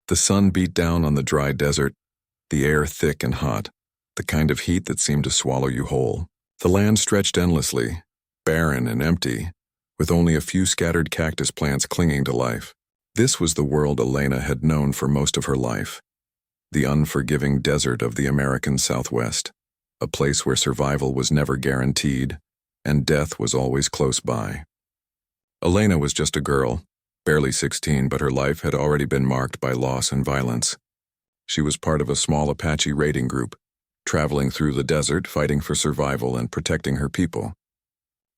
The sun beat down on the dry desert, the air thick and hot, the kind of heat that seemed to swallow you whole. The land stretched endlessly, barren and empty, with only a few scattered cactus plants clinging to life. This was the world Elena had known for most of her life. The unforgiving desert of the American Southwest, a place where survival was never guaranteed, and death was always close by. Elena was just a girl, barely 16, but her life had already been marked by loss and violence. She was part of a small Apache raiding group, traveling through the desert, fighting for survival and protecting her people.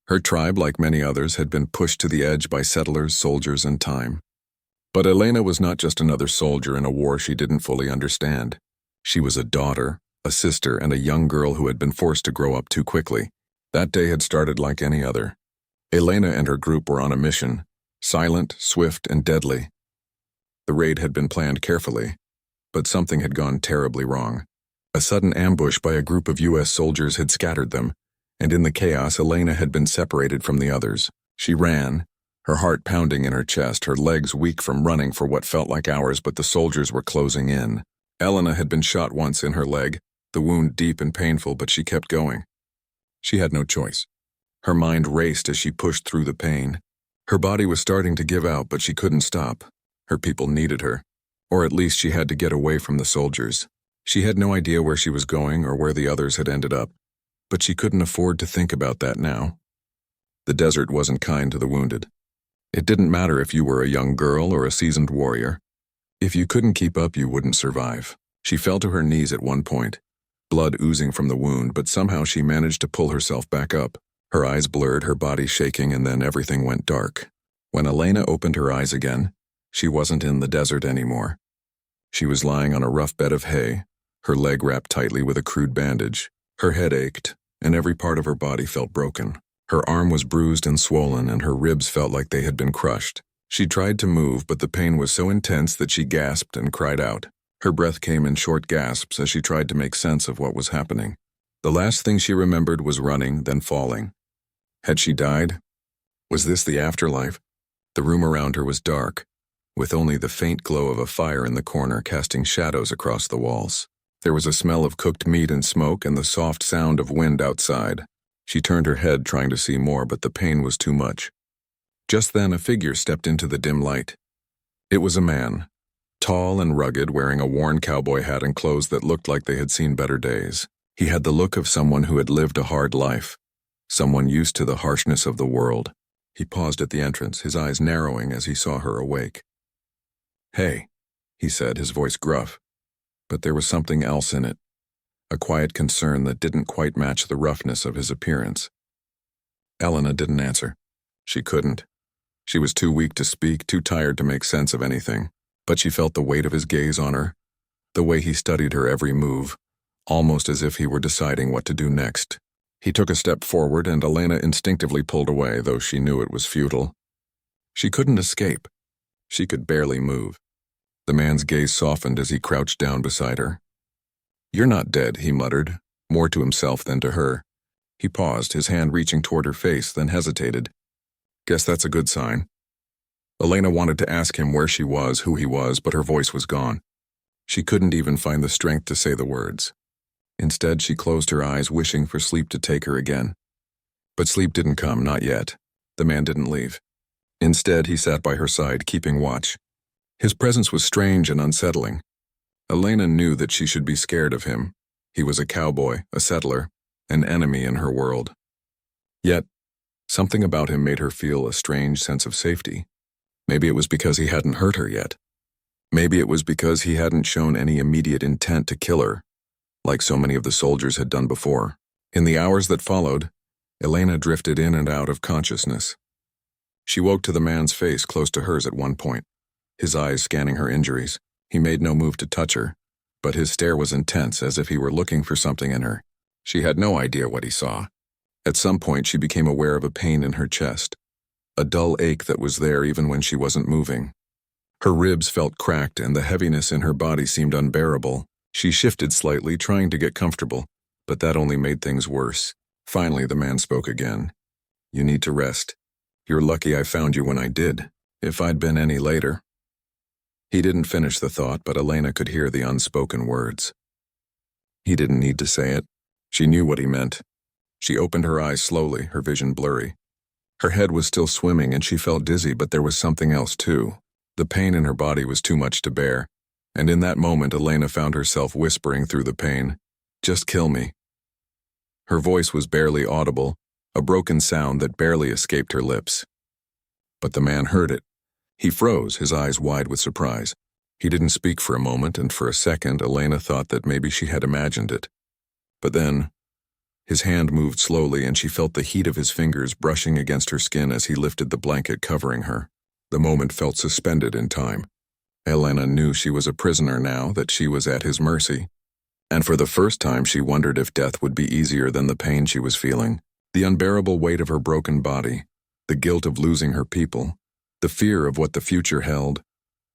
Her tribe, like many others, had been pushed to the edge by settlers, soldiers, and time. But Elena was not just another soldier in a war she didn't fully understand. She was a daughter, a sister, and a young girl who had been forced to grow up too quickly. That day had started like any other. Elena and her group were on a mission, silent, swift, and deadly. The raid had been planned carefully, but something had gone terribly wrong. A sudden ambush by a group of U.S. soldiers had scattered them, and in the chaos, Elena had been separated from the others. She ran, her heart pounding in her chest, her legs weak from running for what felt like hours, but the soldiers were closing in. Elena had been shot once in her leg, the wound deep and painful, but she kept going. She had no choice. Her mind raced as she pushed through the pain. Her body was starting to give out, but she couldn't stop. Her people needed her, or at least she had to get away from the soldiers. She had no idea where she was going or where the others had ended up, but she couldn't afford to think about that now. The desert wasn't kind to the wounded. It didn't matter if you were a young girl or a seasoned warrior. If you couldn't keep up, you wouldn't survive. She fell to her knees at one point, blood oozing from the wound, but somehow she managed to pull herself back up. Her eyes blurred, her body shaking, and then everything went dark. When Elena opened her eyes again, she wasn't in the desert anymore. She was lying on a rough bed of hay, her leg wrapped tightly with a crude bandage. Her head ached, and every part of her body felt broken. Her arm was bruised and swollen, and her ribs felt like they had been crushed. She tried to move, but the pain was so intense that she gasped and cried out. Her breath came in short gasps as she tried to make sense of what was happening. The last thing she remembered was running, then falling. Had she died? Was this the afterlife? The room around her was dark, with only the faint glow of a fire in the corner casting shadows across the walls. There was a smell of cooked meat and smoke and the soft sound of wind outside. She turned her head trying to see more, but the pain was too much. Just then, a figure stepped into the dim light. It was a man, tall and rugged, wearing a worn cowboy hat and clothes that looked like they had seen better days. He had the look of someone who had lived a hard life, someone used to the harshness of the world. He paused at the entrance, his eyes narrowing as he saw her awake. "Hey," he said, his voice gruff, but there was something else in it, a quiet concern that didn't quite match the roughness of his appearance. Elena didn't answer. She couldn't. She was too weak to speak, too tired to make sense of anything, but she felt the weight of his gaze on her, the way he studied her every move, almost as if he were deciding what to do next. He took a step forward, and Elena instinctively pulled away, though she knew it was futile. She couldn't escape. She could barely move. The man's gaze softened as he crouched down beside her. "You're not dead," he muttered, more to himself than to her. He paused, his hand reaching toward her face, then hesitated. "Guess that's a good sign." Elena wanted to ask him where she was, who he was, but her voice was gone. She couldn't even find the strength to say the words. Instead, she closed her eyes, wishing for sleep to take her again. But sleep didn't come, not yet. The man didn't leave. Instead, he sat by her side, keeping watch. His presence was strange and unsettling. Elena knew that she should be scared of him. He was a cowboy, a settler, an enemy in her world. Yet, something about him made her feel a strange sense of safety. Maybe it was because he hadn't hurt her yet. Maybe it was because he hadn't shown any immediate intent to kill her, like so many of the soldiers had done before. In the hours that followed, Elena drifted in and out of consciousness. She woke to the man's face close to hers at one point, his eyes scanning her injuries. He made no move to touch her, but his stare was intense, as if he were looking for something in her. She had no idea what he saw. At some point, she became aware of a pain in her chest, a dull ache that was there even when she wasn't moving. Her ribs felt cracked, and the heaviness in her body seemed unbearable. She shifted slightly, trying to get comfortable, but that only made things worse. Finally, the man spoke again. "You need to rest. You're lucky I found you when I did. If I'd been any later..." He didn't finish the thought, but Elena could hear the unspoken words. He didn't need to say it. She knew what he meant. She opened her eyes slowly, her vision blurry. Her head was still swimming and she felt dizzy, but there was something else too. The pain in her body was too much to bear, and in that moment Elena found herself whispering through the pain, "Just kill me." Her voice was barely audible, a broken sound that barely escaped her lips. But the man heard it. He froze, his eyes wide with surprise. He didn't speak for a moment, and for a second Elena thought that maybe she had imagined it. But then, his hand moved slowly and she felt the heat of his fingers brushing against her skin as he lifted the blanket covering her. The moment felt suspended in time. Elena knew she was a prisoner now, that she was at his mercy. And for the first time she wondered if death would be easier than the pain she was feeling. The unbearable weight of her broken body, the guilt of losing her people, the fear of what the future held,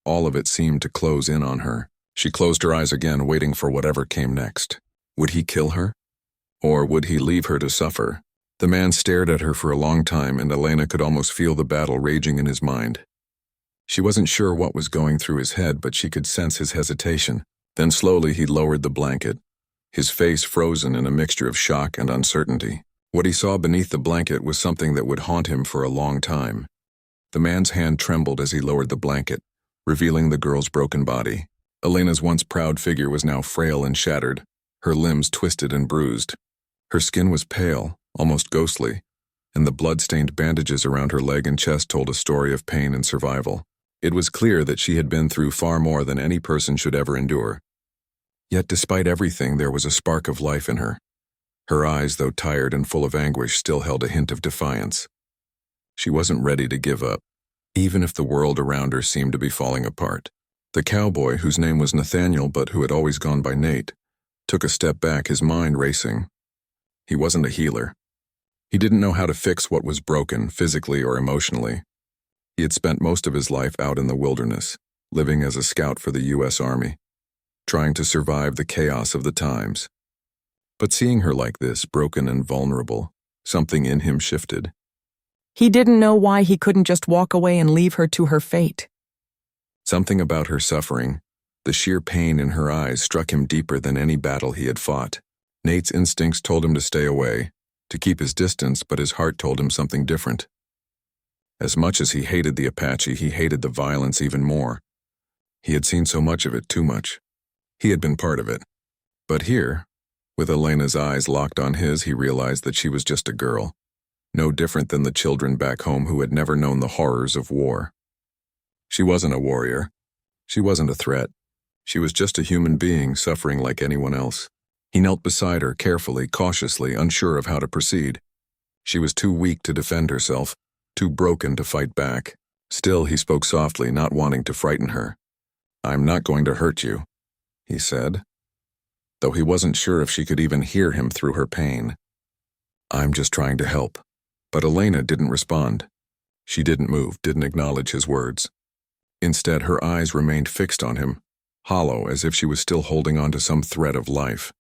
all of it seemed to close in on her. She closed her eyes again, waiting for whatever came next. Would he kill her? Or would he leave her to suffer? The man stared at her for a long time, and Elena could almost feel the battle raging in his mind. She wasn't sure what was going through his head, but she could sense his hesitation. Then slowly he lowered the blanket, his face frozen in a mixture of shock and uncertainty. What he saw beneath the blanket was something that would haunt him for a long time. The man's hand trembled as he lowered the blanket, revealing the girl's broken body. Elena's once proud figure was now frail and shattered, her limbs twisted and bruised. Her skin was pale, almost ghostly, and the blood-stained bandages around her leg and chest told a story of pain and survival. It was clear that she had been through far more than any person should ever endure. Yet despite everything, there was a spark of life in her. Her eyes, though tired and full of anguish, still held a hint of defiance. She wasn't ready to give up, even if the world around her seemed to be falling apart. The cowboy, whose name was Nathaniel but who had always gone by Nate, took a step back, his mind racing. He wasn't a healer. He didn't know how to fix what was broken, physically or emotionally. He had spent most of his life out in the wilderness, living as a scout for the U.S. Army, trying to survive the chaos of the times. But seeing her like this, broken and vulnerable, something in him shifted. He didn't know why he couldn't just walk away and leave her to her fate. Something about her suffering, the sheer pain in her eyes, struck him deeper than any battle he had fought. Nate's instincts told him to stay away, to keep his distance, but his heart told him something different. As much as he hated the Apache, he hated the violence even more. He had seen so much of it, too much. He had been part of it. But here, with Elena's eyes locked on his, he realized that she was just a girl, no different than the children back home who had never known the horrors of war. She wasn't a warrior. She wasn't a threat. She was just a human being suffering like anyone else. He knelt beside her, carefully, cautiously, unsure of how to proceed. She was too weak to defend herself, too broken to fight back. Still, he spoke softly, not wanting to frighten her. "I'm not going to hurt you," he said, though he wasn't sure if she could even hear him through her pain. "I'm just trying to help." But Elena didn't respond. She didn't move, didn't acknowledge his words. Instead, her eyes remained fixed on him, hollow, as if she was still holding on to some thread of life,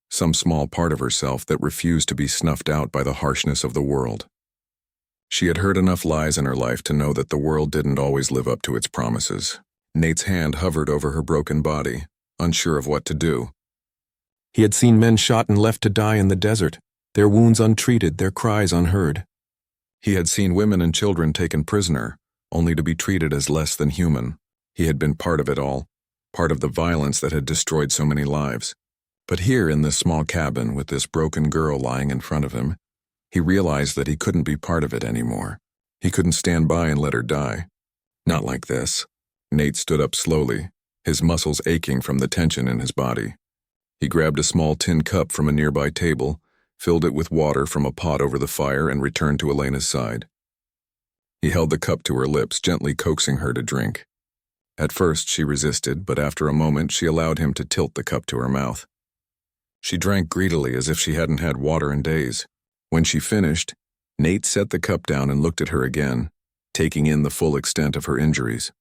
some small part of herself that refused to be snuffed out by the harshness of the world. She had heard enough lies in her life to know that the world didn't always live up to its promises. Nate's hand hovered over her broken body, unsure of what to do. He had seen men shot and left to die in the desert, their wounds untreated, their cries unheard. He had seen women and children taken prisoner, only to be treated as less than human. He had been part of it all, part of the violence that had destroyed so many lives. But here in this small cabin with this broken girl lying in front of him, he realized that he couldn't be part of it anymore. He couldn't stand by and let her die. Not like this. Nate stood up slowly, his muscles aching from the tension in his body. He grabbed a small tin cup from a nearby table, filled it with water from a pot over the fire, and returned to Elena's side. He held the cup to her lips, gently coaxing her to drink. At first she resisted, but after a moment she allowed him to tilt the cup to her mouth. She drank greedily as if she hadn't had water in days. When she finished, Nate set the cup down and looked at her again, taking in the full extent of her injuries.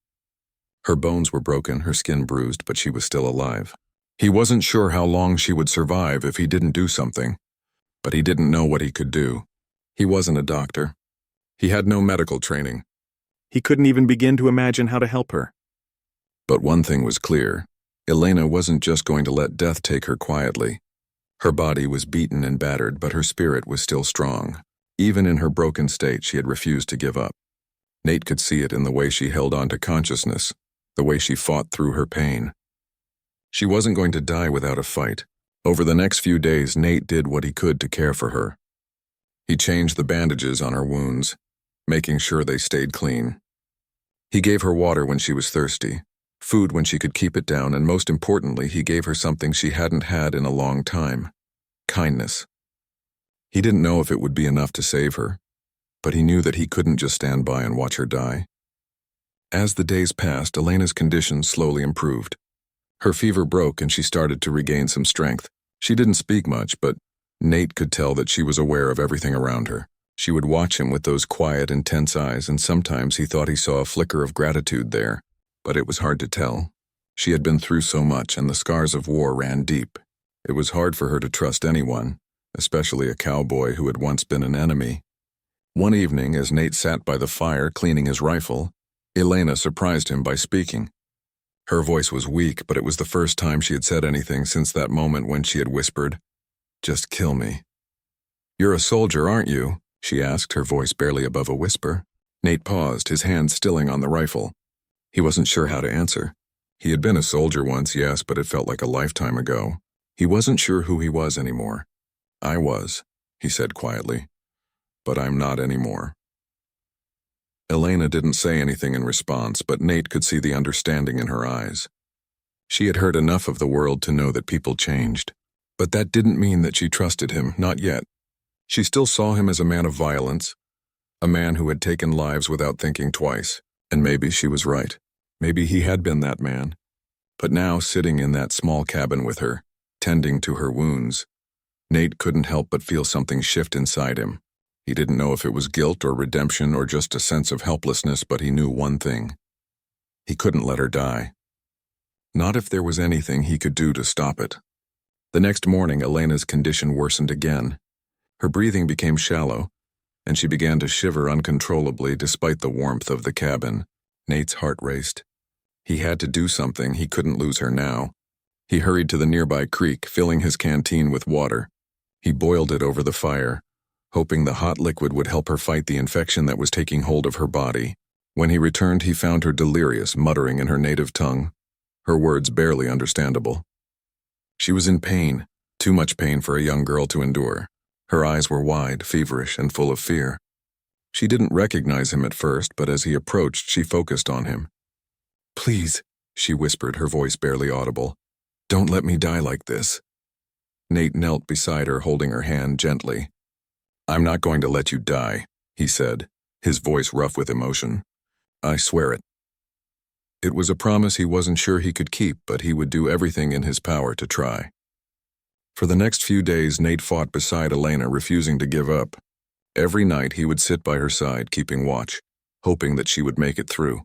Her bones were broken, her skin bruised, but she was still alive. He wasn't sure how long she would survive if he didn't do something, but he didn't know what he could do. He wasn't a doctor. He had no medical training. He couldn't even begin to imagine how to help her. But one thing was clear. Elena wasn't just going to let death take her quietly. Her body was beaten and battered, but her spirit was still strong. Even in her broken state, she had refused to give up. Nate could see it in the way she held on to consciousness, the way she fought through her pain. She wasn't going to die without a fight. Over the next few days, Nate did what he could to care for her. He changed the bandages on her wounds, making sure they stayed clean. He gave her water when she was thirsty, food when she could keep it down, and most importantly, he gave her something she hadn't had in a long time: kindness. He didn't know if it would be enough to save her, but he knew that he couldn't just stand by and watch her die. As the days passed, Elena's condition slowly improved. Her fever broke and she started to regain some strength. She didn't speak much, but Nate could tell that she was aware of everything around her. She would watch him with those quiet, intense eyes, and sometimes he thought he saw a flicker of gratitude there, but it was hard to tell. She had been through so much, and the scars of war ran deep. It was hard for her to trust anyone, especially a cowboy who had once been an enemy. One evening, as Nate sat by the fire cleaning his rifle, Elena surprised him by speaking. Her voice was weak, but it was the first time she had said anything since that moment when she had whispered, "Just kill me." "You're a soldier, aren't you?" she asked, her voice barely above a whisper. Nate paused, his hand stilling on the rifle. He wasn't sure how to answer. He had been a soldier once, yes, but it felt like a lifetime ago. He wasn't sure who he was anymore. "I was," he said quietly, "but I'm not anymore." Elena didn't say anything in response, but Nate could see the understanding in her eyes. She had heard enough of the world to know that people changed. But that didn't mean that she trusted him, not yet. She still saw him as a man of violence, a man who had taken lives without thinking twice. And maybe she was right. Maybe he had been that man. But now, sitting in that small cabin with her, tending to her wounds, Nate couldn't help but feel something shift inside him. He didn't know if it was guilt or redemption or just a sense of helplessness, but he knew one thing. He couldn't let her die. Not if there was anything he could do to stop it. The next morning, Elena's condition worsened again. Her breathing became shallow, and she began to shiver uncontrollably despite the warmth of the cabin. Nate's heart raced. He had to do something. He couldn't lose her now. He hurried to the nearby creek, filling his canteen with water. He boiled it over the fire, hoping the hot liquid would help her fight the infection that was taking hold of her body. When he returned, he found her delirious, muttering in her native tongue, her words barely understandable. She was in pain, too much pain for a young girl to endure. Her eyes were wide, feverish, and full of fear. She didn't recognize him at first, but as he approached, she focused on him. "Please," she whispered, her voice barely audible, "don't let me die like this." Nate knelt beside her, holding her hand gently. "I'm not going to let you die," he said, his voice rough with emotion. "I swear it." It was a promise he wasn't sure he could keep, but he would do everything in his power to try. For the next few days, Nate fought beside Elena, refusing to give up. Every night he would sit by her side, keeping watch, hoping that she would make it through.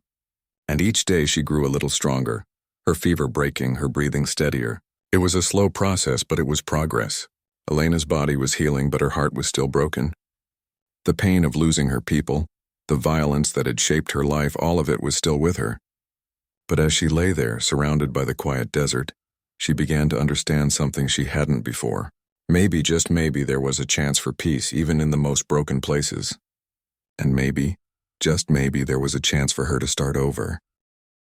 And each day she grew a little stronger, her fever breaking, her breathing steadier. It was a slow process, but it was progress. Elena's body was healing, but her heart was still broken. The pain of losing her people, the violence that had shaped her life, all of it was still with her. But as she lay there, surrounded by the quiet desert, she began to understand something she hadn't before. Maybe, just maybe, there was a chance for peace even in the most broken places. And maybe, just maybe, there was a chance for her to start over.